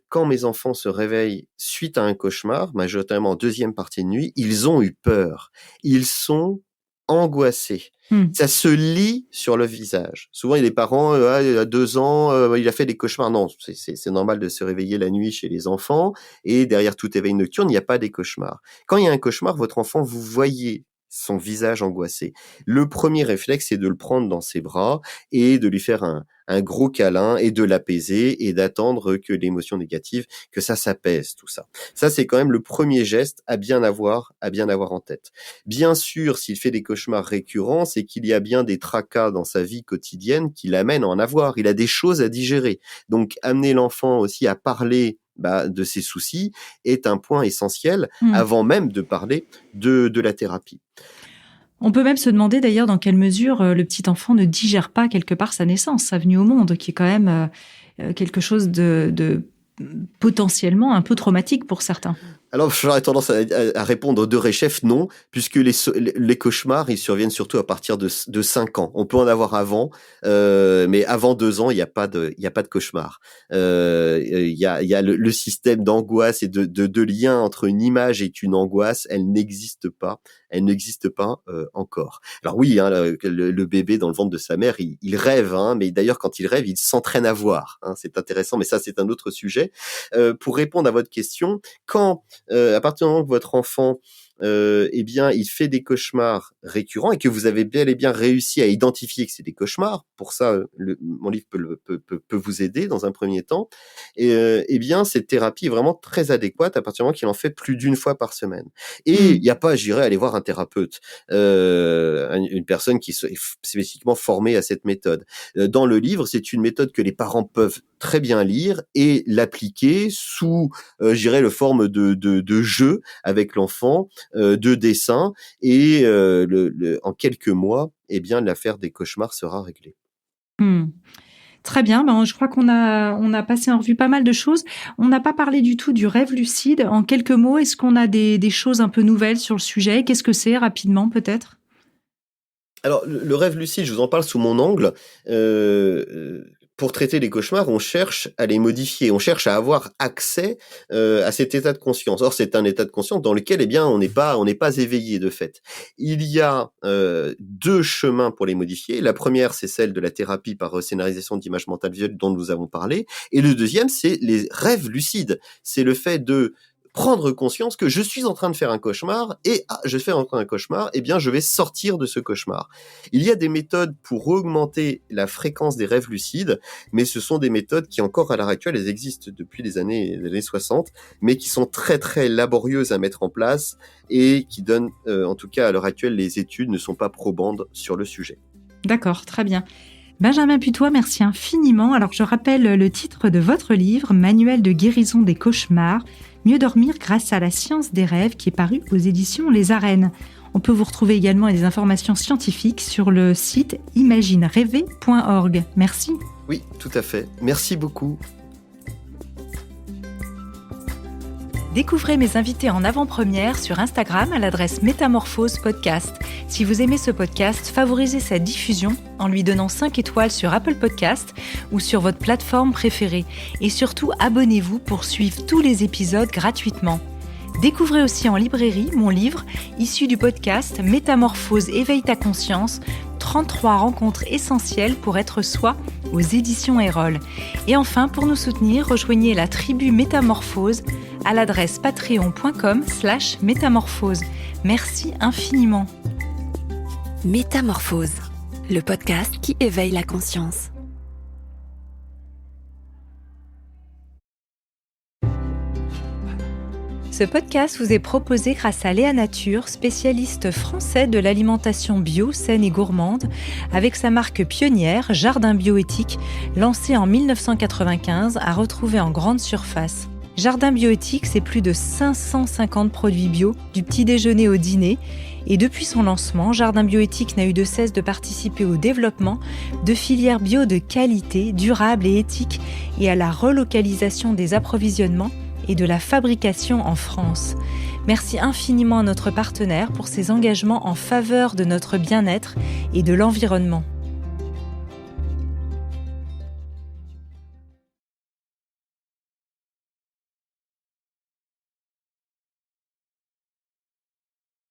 quand mes enfants se réveillent suite à un cauchemar, majoritairement en deuxième partie de nuit, ils ont eu peur. Ils sont angoissés. Ça se lit sur le visage. Souvent, il y a des parents, il a 2 ans, il a fait des cauchemars. Non, c'est normal de se réveiller la nuit chez les enfants, et derrière tout éveil nocturne, il n'y a pas des cauchemars. Quand il y a un cauchemar, votre enfant, vous voyez son visage angoissé. Le premier réflexe, c'est de le prendre dans ses bras et de lui faire un gros câlin et de l'apaiser et d'attendre que l'émotion négative, que ça s'apaise, tout ça. Ça, c'est quand même le premier geste à bien avoir en tête. Bien sûr, s'il fait des cauchemars récurrents, c'est qu'il y a bien des tracas dans sa vie quotidienne qui l'amènent à en avoir. Il a des choses à digérer. Donc, amener l'enfant aussi à parler de ses soucis est un point essentiel avant même de parler de la thérapie. On peut même se demander d'ailleurs dans quelle mesure le petit enfant ne digère pas quelque part sa naissance, sa venue au monde, qui est quand même quelque chose de potentiellement un peu traumatique pour certains. Alors, j'aurais tendance à répondre aux deux réchefs, non, puisque les cauchemars, ils surviennent surtout à partir de 5 ans. On peut en avoir avant, mais avant 2 ans, il n'y a pas de cauchemar. Il y a le système d'angoisse et de lien entre une image et une angoisse, elle n'existe pas. Elle n'existe pas encore. Alors oui, le bébé dans le ventre de sa mère, il rêve, mais d'ailleurs, quand il rêve, il s'entraîne à voir. C'est intéressant, mais ça, c'est un autre sujet. Pour répondre à votre question, quand à partir du moment que votre enfant eh bien, il fait des cauchemars récurrents et que vous avez bel et bien réussi à identifier que c'est des cauchemars, pour ça, mon livre peut vous aider dans un premier temps, et eh bien, cette thérapie est vraiment très adéquate à partir du moment qu'il en fait plus d'une fois par semaine. Et il n'y a pas, j'irais aller voir un thérapeute, une personne qui est spécifiquement formée à cette méthode. Dans le livre, c'est une méthode que les parents peuvent très bien lire et l'appliquer sous, j'irais, le forme de jeu avec l'enfant, de dessin et en quelques mois, eh bien, l'affaire des cauchemars sera réglée. Mmh. Très bien, je crois qu'on a passé en revue pas mal de choses. On n'a pas parlé du tout du rêve lucide. En quelques mots, est-ce qu'on a des choses un peu nouvelles sur le sujet? Qu'est-ce que c'est rapidement peut-être? Alors, le rêve lucide, je vous en parle sous mon angle. Pour traiter les cauchemars, on cherche à les modifier, on cherche à avoir accès à cet état de conscience. Or, c'est un état de conscience dans lequel, eh bien, on n'est pas éveillé de fait. Il y a deux chemins pour les modifier. La première, c'est celle de la thérapie par scénarisation d'images mentales visuelles dont nous avons parlé. Et le deuxième, c'est les rêves lucides. C'est le fait de prendre conscience que je suis en train de faire un cauchemar et je fais encore un cauchemar, eh bien je vais sortir de ce cauchemar. Il y a des méthodes pour augmenter la fréquence des rêves lucides, mais ce sont des méthodes qui encore à l'heure actuelle, elles existent depuis les années 60, mais qui sont très très laborieuses à mettre en place et qui donnent, en tout cas à l'heure actuelle, les études ne sont pas probantes sur le sujet. D'accord, très bien. Benjamin Putois, merci infiniment. Alors je rappelle le titre de votre livre, Manuel de guérison des cauchemars, mieux dormir grâce à la science des rêves, qui est paru aux éditions Les Arènes. On peut vous retrouver également des informations scientifiques sur le site imaginerêver.org. Merci. Oui, tout à fait. Merci beaucoup. Découvrez mes invités en avant-première sur Instagram à l'adresse Métamorphose Podcast. Si vous aimez ce podcast, favorisez sa diffusion en lui donnant 5 étoiles sur Apple Podcast ou sur votre plateforme préférée. Et surtout, abonnez-vous pour suivre tous les épisodes gratuitement. Découvrez aussi en librairie mon livre, issu du podcast Métamorphose, éveille ta conscience, 33 rencontres essentielles pour être soi, aux éditions Erol. Et enfin, pour nous soutenir, rejoignez la tribu Métamorphose à l'adresse patreon.com/métamorphose. Merci infiniment. Métamorphose, le podcast qui éveille la conscience. Ce podcast vous est proposé grâce à Léa Nature, spécialiste français de l'alimentation bio, saine et gourmande, avec sa marque pionnière Jardin Bioéthique, lancée en 1995, à retrouver en grande surface. Jardin Bioéthique, c'est plus de 550 produits bio, du petit déjeuner au dîner. Et depuis son lancement, Jardin Bioéthique n'a eu de cesse de participer au développement de filières bio de qualité, durables et éthiques, et à la relocalisation des approvisionnements et de la fabrication en France. Merci infiniment à notre partenaire pour ses engagements en faveur de notre bien-être et de l'environnement.